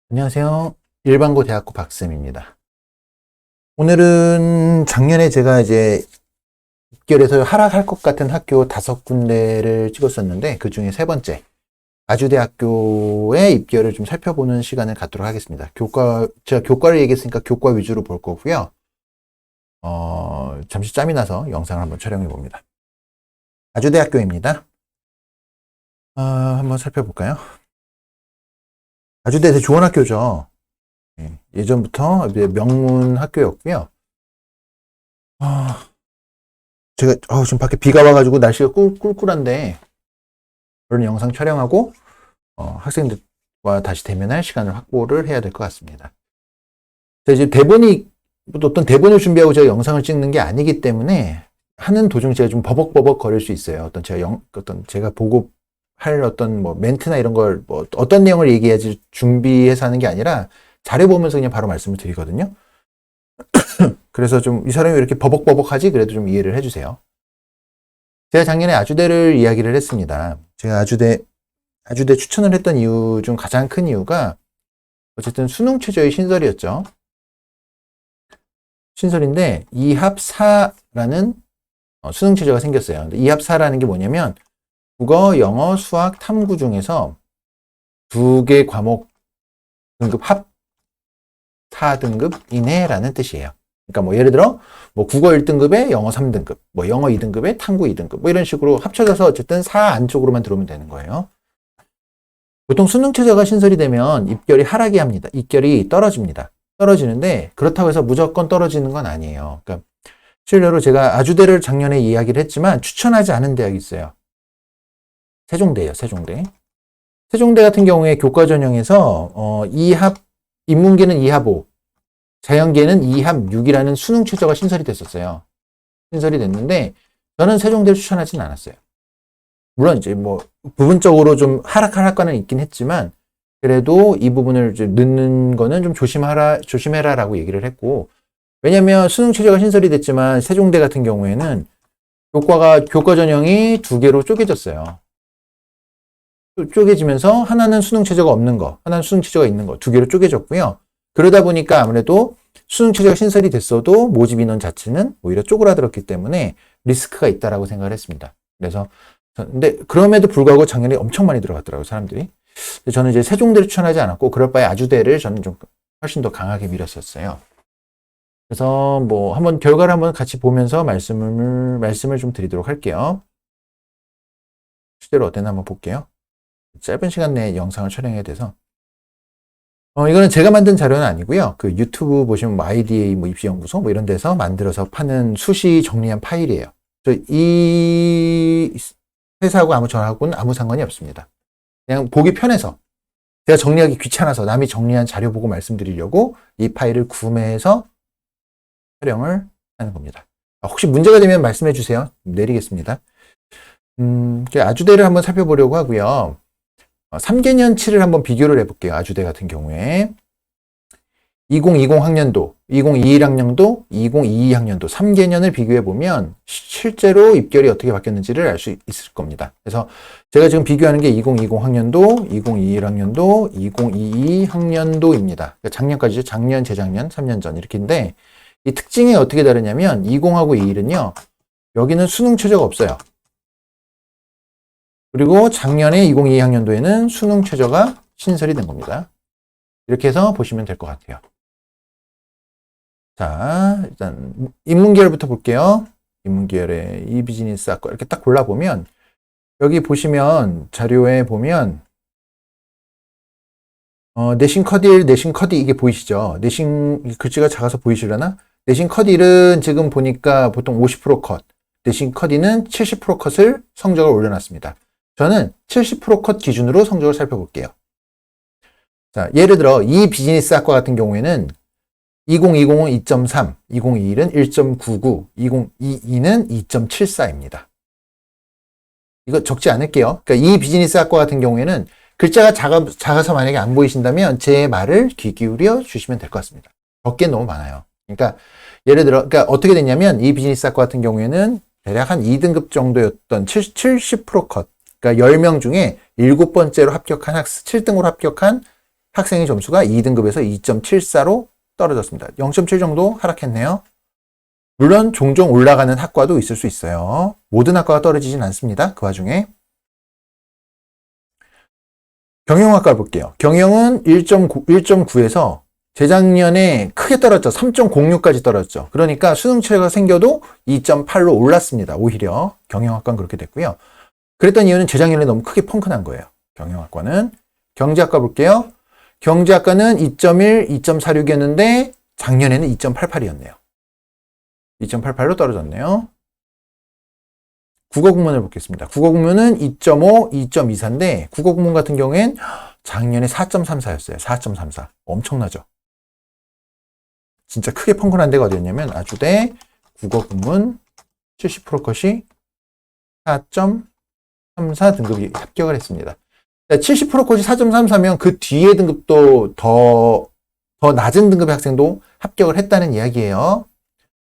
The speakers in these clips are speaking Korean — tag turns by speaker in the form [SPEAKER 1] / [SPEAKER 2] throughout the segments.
[SPEAKER 1] 안녕하세요. 일반고 대학교 박쌤입니다. 오늘은 작년에 제가 이제 입결에서 하락할 것 같은 학교 5군데를 찍었었는데 그 중에 세 번째 아주대학교의 입결을 좀 살펴보는 시간을 갖도록 하겠습니다. 제가 교과를 얘기했으니까 교과 위주로 볼 거고요. 잠시 짬이 나서 영상을 한번 촬영해 봅니다. 아주대학교입니다. 한번 살펴볼까요? 아주대 되게 좋은 학교죠. 예전부터 명문 학교였고요. 제가 지금 밖에 비가 와가지고 날씨가 꿀꿀한데 그런 영상 촬영하고 학생들과 다시 대면할 시간을 확보를 해야 될 것 같습니다. 이제 어떤 대본을 준비하고 제가 영상을 찍는 게 아니기 때문에 하는 도중 제가 좀 버벅버벅 거릴 수 있어요. 제가 보고 할 어떤 뭐 멘트나 이런 걸 어떤 내용을 얘기해야지 준비해서 하는 게 아니라 자료 보면서 그냥 바로 말씀을 드리거든요. 그래서 좀 이 사람이 왜 이렇게 버벅버벅하지? 그래도 좀 이해를 해주세요. 제가 작년에 아주대를 이야기를 했습니다. 제가 아주대 추천을 했던 이유 중 가장 큰 이유가 어쨌든 수능 최저의 신설이었죠. 신설인데 2합4라는 수능 최저가 생겼어요. 근데 2합4라는 게 뭐냐면 국어, 영어, 수학, 탐구 중에서 2개 과목 등급 합 4등급 이내라는 뜻이에요. 그러니까 뭐 예를 들어 뭐 국어 1등급에 영어 3등급, 뭐 영어 2등급에 탐구 2등급, 뭐 이런 식으로 합쳐져서 어쨌든 4 안쪽으로만 들어오면 되는 거예요. 보통 수능 최저가 신설이 되면 입결이 하락이 합니다. 입결이 떨어집니다. 떨어지는데 그렇다고 해서 무조건 떨어지는 건 아니에요. 그러니까 실제로 제가 아주대를 작년에 이야기를 했지만 추천하지 않은 대학이 있어요. 세종대예요. 세종대. 세종대 같은 경우에 교과 전형에서 2합 인문계는 2합 5, 자연계는 2합 6이라는 수능 최저가 신설이 됐었어요. 신설이 됐는데 저는 세종대를 추천하지는 않았어요. 물론 이제 뭐 부분적으로 좀 하락과는 있긴 했지만 그래도 이 부분을 이제 넣는 거는 좀 조심해라라고 얘기를 했고, 왜냐면 수능 최저가 신설이 됐지만 세종대 같은 경우에는 교과 전형이 2개로 쪼개졌어요. 쪼개지면서 하나는 수능 최저가 없는 거, 하나는 수능 최저가 있는 거 2개로 쪼개졌고요. 그러다 보니까 아무래도 수능 최저가 신설이 됐어도 모집 인원 자체는 오히려 쪼그라들었기 때문에 리스크가 있다라고 생각을 했습니다. 근데 그럼에도 불구하고 작년에 엄청 많이 들어갔더라고요, 사람들이. 저는 이제 세종대를 추천하지 않았고 그럴 바에 아주대를 저는 좀 훨씬 더 강하게 밀었었어요. 그래서 뭐 한번 결과를 한번 같이 보면서 말씀을 좀 드리도록 할게요. 실제로 어땠나 한번 볼게요. 짧은 시간 내에 영상을 촬영해야 돼서. 이거는 제가 만든 자료는 아니고요. 그 유튜브 보시면 뭐 IDA 뭐 입시연구소 뭐 이런 데서 만들어서 파는 수시 정리한 파일이에요. 이 회사하고 전화하고는 아무 상관이 없습니다. 그냥 보기 편해서, 제가 정리하기 귀찮아서 남이 정리한 자료 보고 말씀드리려고 이 파일을 구매해서 촬영을 하는 겁니다. 혹시 문제가 되면 말씀해 주세요. 내리겠습니다. 아주대를 한번 살펴보려고 하고요. 3개년치를 한번 비교를 해볼게요. 아주대 같은 경우에 2020 학년도, 2021 학년도, 2022 학년도 3개년을 비교해보면 실제로 입결이 어떻게 바뀌었는지를 알 수 있을 겁니다. 그래서 제가 지금 비교하는 게 2020 학년도, 2021 학년도, 2022 학년도입니다. 그러니까 작년까지죠. 작년, 재작년, 3년 전 이렇게인데 이 특징이 어떻게 다르냐면 20하고 21은요. 여기는 수능 최저가 없어요. 그리고 작년에 2022 학년도에는 수능 최저가 신설이 된 겁니다. 이렇게 해서 보시면 될 것 같아요. 자, 일단 인문계열부터 볼게요. 인문계열의 이비즈니스학과 이렇게 딱 골라보면 여기 보시면 자료에 보면 내신 컷1, 내신 컷2 이게 보이시죠? 내신 글씨가 작아서 보이시려나? 내신 컷1은 지금 보니까 보통 50% 컷, 내신 컷2는 70% 컷을 성적을 올려놨습니다. 저는 70% 컷 기준으로 성적을 살펴볼게요. 자, 예를 들어 이 비즈니스학과 같은 경우에는 2020은 2.3, 2021은 1.99, 2022는 2.74입니다. 이거 적지 않을게요. 그러니까 이 비즈니스학과 같은 경우에는 글자가 작아서 만약에 안 보이신다면 제 말을 귀 기울여 주시면 될 것 같습니다. 적게 너무 많아요. 그러니까 예를 들어, 그러니까 어떻게 됐냐면 이 비즈니스학과 같은 경우에는 대략 한 2등급 정도였던 70% 컷, 그러니까 10명 중에 7번째로 합격한 7등으로 합격한 학생의 점수가 2등급에서 2.74로 떨어졌습니다. 0.7 정도 하락했네요. 물론 종종 올라가는 학과도 있을 수 있어요. 모든 학과가 떨어지진 않습니다. 그 와중에. 경영학과 볼게요. 경영은 1.9에서 재작년에 크게 떨어졌죠. 3.06까지 떨어졌죠. 그러니까 수능체가 생겨도 2.8로 올랐습니다. 오히려 경영학과는 그렇게 됐고요. 그랬던 이유는 재작년에 너무 크게 펑크난 거예요. 경영학과는. 경제학과 볼게요. 경제학과는 2.1, 2.46이었는데 작년에는 2.88이었네요. 2.88로 떨어졌네요. 국어국문을 보겠습니다. 국어국문은 2.5, 2.24인데 국어국문 같은 경우엔 작년에 4.34였어요. 4.34. 엄청나죠. 진짜 크게 펑크난 데가 어디였냐면 아주대 국어국문 70% 컷이 4.34 등급이 합격을 했습니다. 70% 컷이 4.34면 그 뒤에 등급도 더 낮은 등급의 학생도 합격을 했다는 이야기예요.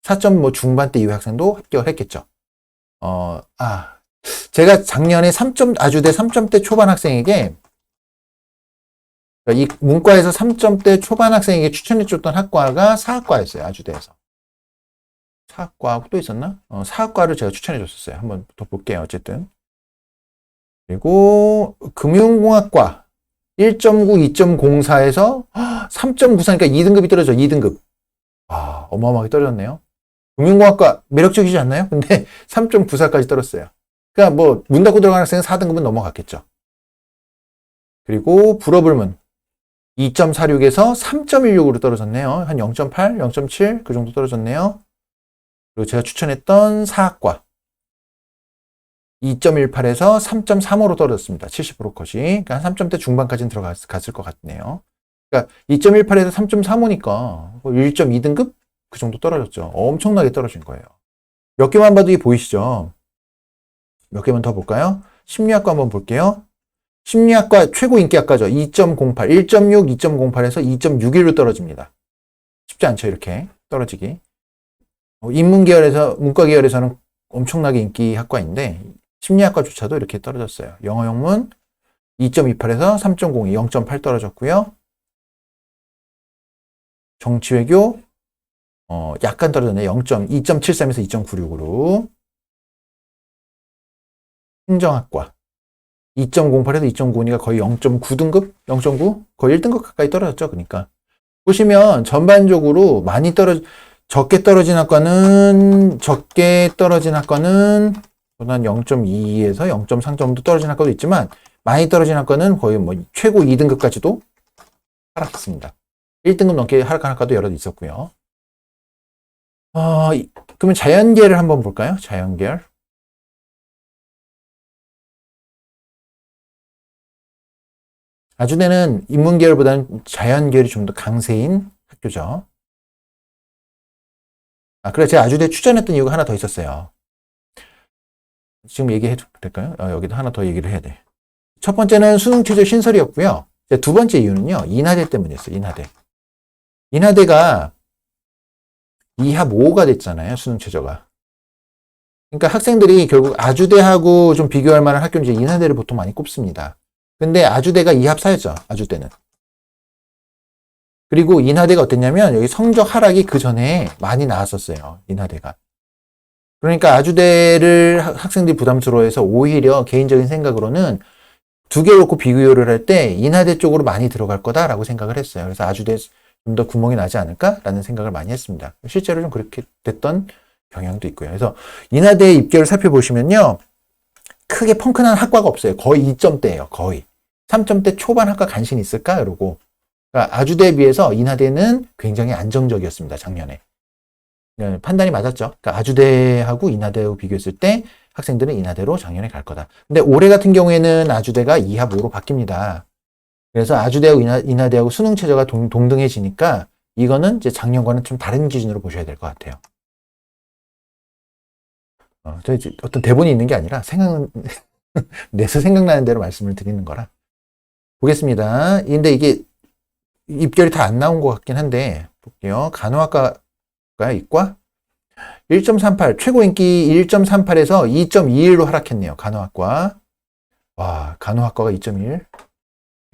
[SPEAKER 1] 4점 중반대 이후 학생도 합격을 했겠죠. 제가 작년에 아주대 3점대 초반 학생에게, 이 문과에서 3점대 초반 학생에게 추천해줬던 학과가 사학과였어요. 아주대에서. 사학과하고 또 있었나? 사학과를 제가 추천해줬었어요. 한번 더 볼게요. 어쨌든. 그리고 금융공학과 1.9, 2.04에서 3.94니까 2등급이 떨어져. 2등급. 어마어마하게 떨어졌네요. 금융공학과 매력적이지 않나요? 근데 3.94까지 떨었어요. 그러니까 뭐 문 닫고 들어가는 학생은 4등급은 넘어갔겠죠. 그리고 불어불문 2.46에서 3.16으로 떨어졌네요. 한 0.8, 0.7 그 정도 떨어졌네요. 그리고 제가 추천했던 사학과 2.18에서 3.35로 떨어졌습니다. 70% 컷이. 그러니까 한 3점대 중반까지는 들어갔을 것 같네요. 그러니까 2.18에서 3.35니까 1.2등급? 그 정도 떨어졌죠. 엄청나게 떨어진 거예요. 몇 개만 봐도 이게 보이시죠? 몇 개만 더 볼까요? 심리학과 한번 볼게요. 심리학과 최고 인기학과죠. 2.08, 1.6, 2.08에서 2.61로 떨어집니다. 쉽지 않죠, 이렇게 떨어지기. 문과 계열에서는 엄청나게 인기 학과인데 심리학과조차도 이렇게 떨어졌어요. 영어 영문 2.28에서 3.02, 0.8 떨어졌고요. 정치외교 약간 떨어졌네요. 2.73에서 2.96으로. 행정학과 2.08에서 2.95니까 거의 0.9등급? 0.9? 거의 1등급 가까이 떨어졌죠. 그러니까 보시면 전반적으로 적게 떨어진 학과는 한 0.2에서 0.3 정도 떨어진 학과도 있지만 많이 떨어진 학과는 거의 뭐 최고 2등급까지도 하락했습니다. 1등급 넘게 하락한 학과도 여러 있었고요. 그러면 자연계를 한번 볼까요? 자연계열. 아주대는 인문계열보다는 자연계열이 좀 더 강세인 학교죠. 그래 제가 아주대 추천했던 이유가 하나 더 있었어요. 지금 얘기해도 될까요? 여기도 하나 더 얘기를 해야 돼. 첫 번째는 수능 최저 신설이었고요. 두 번째 이유는요. 인하대 때문이었어요. 인하대가 2합 5가 됐잖아요. 수능 최저가. 그러니까 학생들이 결국 아주대하고 좀 비교할 만한 학교는 이제 인하대를 보통 많이 꼽습니다. 근데 아주대가 2합 4였죠. 아주대는. 그리고 인하대가 어땠냐면 여기 성적 하락이 그 전에 많이 나왔었어요. 인하대가. 그러니까 아주대를 학생들이 부담스러워해서 오히려 개인적인 생각으로는 두 개 놓고 비교를 할 때 인하대 쪽으로 많이 들어갈 거다라고 생각을 했어요. 그래서 아주대 좀 더 구멍이 나지 않을까라는 생각을 많이 했습니다. 실제로 좀 그렇게 됐던 경향도 있고요. 그래서 인하대 입결을 살펴보시면요. 크게 펑크난 학과가 없어요. 거의 2점대예요. 거의. 3점대 초반 학과 간신히 있을까? 이러고. 그러니까 아주대에 비해서 인하대는 굉장히 안정적이었습니다. 작년에. 판단이 맞았죠. 그러니까 아주대하고 인하대하고 비교했을 때 학생들은 인하대로 작년에 갈 거다. 근데 올해 같은 경우에는 아주대가 2합 5로 바뀝니다. 그래서 아주대하고 인하대하고 수능 최저가 동등해지니까 이거는 이제 작년과는 좀 다른 기준으로 보셔야 될 것 같아요. 어떤 대본이 있는 게 아니라 내서 생각나는 대로 말씀을 드리는 거라. 보겠습니다. 근데 이게 입결이 다 안 나온 것 같긴 한데 볼게요. 간호학과가 이과 1.38 최고 인기 1.38에서 2.21로 하락했네요. 간호학과. 와, 간호학과가 2.21.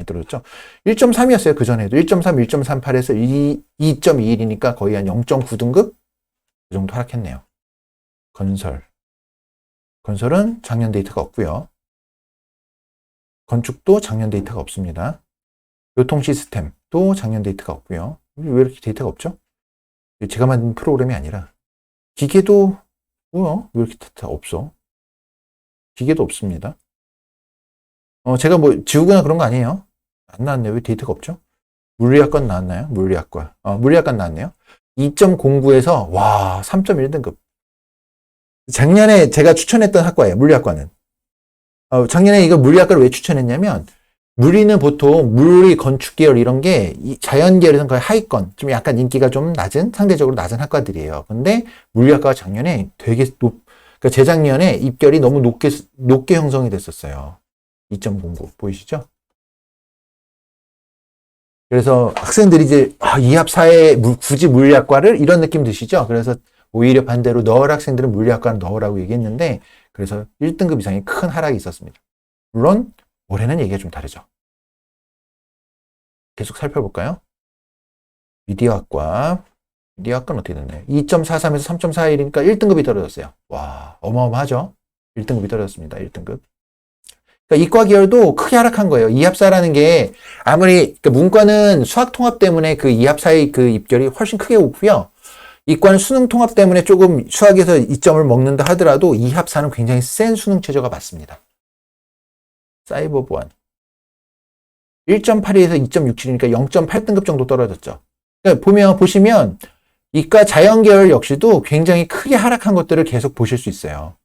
[SPEAKER 1] 떨어졌죠. 1.3이었어요. 그전에도 1.3, 1.38에서 2.21이니까 거의 한 0.9등급 그 정도 하락했네요. 건설은 작년 데이터가 없고요. 건축도 작년 데이터가 없습니다. 교통 시스템도 작년 데이터가 없고요. 왜 이렇게 데이터가 없죠? 제가 만든 프로그램이 아니라. 기계도 뭐야? 왜 이렇게 데이터 없어? 기계도 없습니다. 제가 뭐 지우거나 그런 거 아니에요. 안 나왔네요. 왜 데이터가 없죠? 물리학관 나왔나요? 물리학관 나왔네요. 2.09에서 와 3.1등급. 작년에 제가 추천했던 학과예요. 물리학과는. 작년에 이거 물리학과를 왜 추천했냐면 물리는 보통 물리, 건축 계열 이런 게 자연 계열에서는 거의 하위권, 좀 약간 인기가 좀 낮은, 상대적으로 낮은 학과들이에요. 근데 물리학과가 작년에 되게 그러니까 재작년에 입결이 너무 높게 형성이 됐었어요. 2.09 보이시죠? 그래서 학생들이 이제 이합사에 굳이 물리학과를 이런 느낌 드시죠? 그래서 오히려 반대로 넣을 학생들은 물리학과는 넣으라고 얘기했는데 그래서 1등급 이상의 큰 하락이 있었습니다. 물론 올해는 얘기가 좀 다르죠. 계속 살펴볼까요? 미디어학과는 어떻게 됐나요? 2.43에서 3.41이니까 1등급이 떨어졌어요. 와, 어마어마하죠? 1등급이 떨어졌습니다. 1등급. 그러니까 이과 계열도 크게 하락한 거예요. 이합사라는 게 아무리 그러니까 문과는 수학 통합 때문에 그 이합사의 그 입결이 훨씬 크게 오고요. 이과는 수능 통합 때문에 조금 수학에서 이점을 먹는다 하더라도 이합사는 굉장히 센 수능 최저가 맞습니다. 사이버 보안 1.82에서 2.67이니까 0.8등급 정도 떨어졌죠. 그러니까 보시면 이과 자연 계열 역시도 굉장히 크게 하락한 것들을 계속 보실 수 있어요.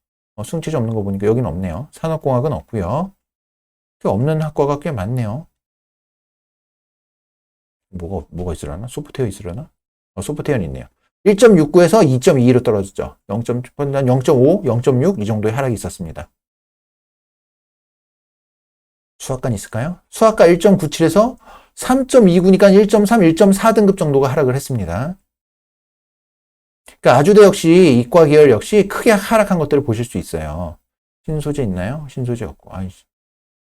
[SPEAKER 1] 수능 최저 없는 거 보니까 여기는 없네요. 산업공학은 없고요. 없는 학과가 꽤 많네요. 뭐가 있으려나? 소프트웨어 있으려나? 소프트웨어는 있네요. 1.69에서 2.22로 떨어졌죠. 0.5, 0.6 이 정도의 하락이 있었습니다. 수학관 있을까요? 수학과 1.97에서 3.29니까 1.3, 1.4등급 정도가 하락을 했습니다. 그러니까 아주대 역시 이과 계열 역시 크게 하락한 것들을 보실 수 있어요. 신소재 있나요? 신소재 없고.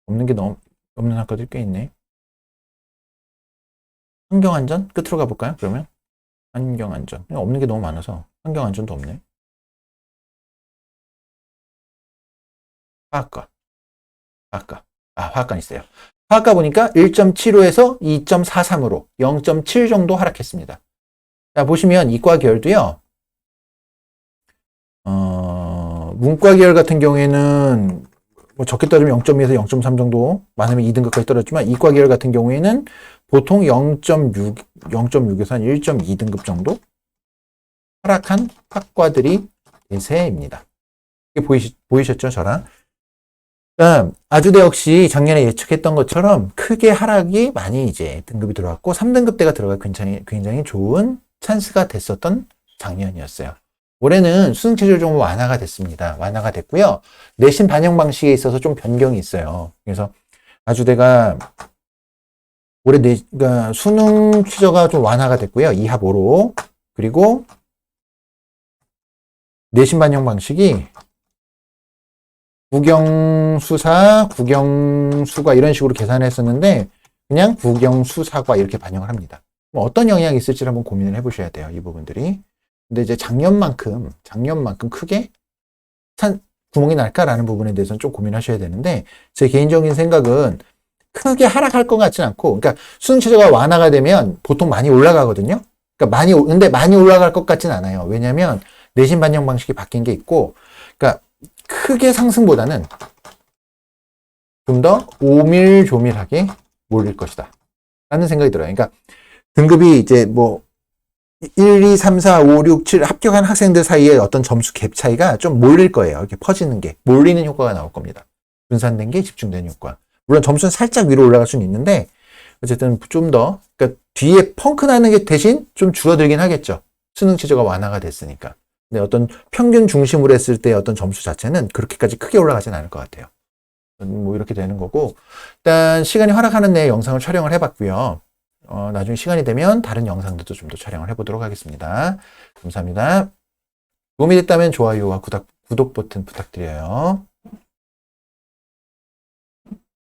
[SPEAKER 1] 없는 게 없는 학과들 꽤 있네. 환경안전? 끝으로 가볼까요? 그러면 환경안전. 없는 게 너무 많아서 환경안전도 없네. 화학과. 화학관 있어요. 화학과 보니까 1.75에서 2.43으로 0.7 정도 하락했습니다. 자, 보시면 이과 계열도요. 문과 계열 같은 경우에는 뭐 적게 떨어지면 0.2에서 0.3 정도, 많으면 2등급까지 떨어졌지만 이과 계열 같은 경우에는 보통 0.6에서 한 1.2등급 정도 하락한 학과들이 대세입니다. 이게 보이셨죠? 저랑. 아주대 역시 작년에 예측했던 것처럼 크게 하락이 많이 이제 등급이 들어왔고 3등급대가 들어가 굉장히 좋은 찬스가 됐었던 작년이었어요. 올해는 수능 체질 좀 완화가 됐습니다. 완화가 됐고요. 내신 반영 방식에 있어서 좀 변경이 있어요. 그래서 아주대가 올해 그러니까 수능 최저가 좀 완화가 됐고요. 2합 5로. 그리고 내신 반영 방식이 국영수사, 국영수과 이런 식으로 계산했었는데 그냥 국영수사과 이렇게 반영을 합니다. 어떤 영향이 있을지 한번 고민을 해보셔야 돼요. 이 부분들이. 근데 이제 작년만큼 크게 구멍이 날까라는 부분에 대해서는 좀 고민하셔야 되는데 제 개인적인 생각은 크게 하락할 것 같지는 않고 그러니까 수능 최저가 완화가 되면 보통 많이 올라가거든요. 그러니까 근데 많이 올라갈 것 같지는 않아요. 왜냐하면 내신 반영 방식이 바뀐 게 있고 그러니까 크게 상승보다는 좀 더 오밀조밀하게 몰릴 것이다. 라는 생각이 들어요. 그러니까 등급이 이제 뭐 1, 2, 3, 4, 5, 6, 7 합격한 학생들 사이에 어떤 점수 갭 차이가 좀 몰릴 거예요. 이렇게 퍼지는 게. 몰리는 효과가 나올 겁니다. 분산된 게 집중된 효과. 물론 점수는 살짝 위로 올라갈 수는 있는데 어쨌든 좀 더 그러니까 뒤에 펑크 나는 게 대신 좀 줄어들긴 하겠죠. 수능 최저가 완화가 됐으니까. 근데 어떤 평균 중심으로 했을 때 어떤 점수 자체는 그렇게까지 크게 올라가진 않을 것 같아요. 뭐 이렇게 되는 거고 일단 시간이 허락하는 내에 영상을 촬영을 해봤고요. 나중에 시간이 되면 다른 영상들도 좀 더 촬영을 해보도록 하겠습니다. 감사합니다. 도움이 됐다면 좋아요와 구독 버튼 부탁드려요.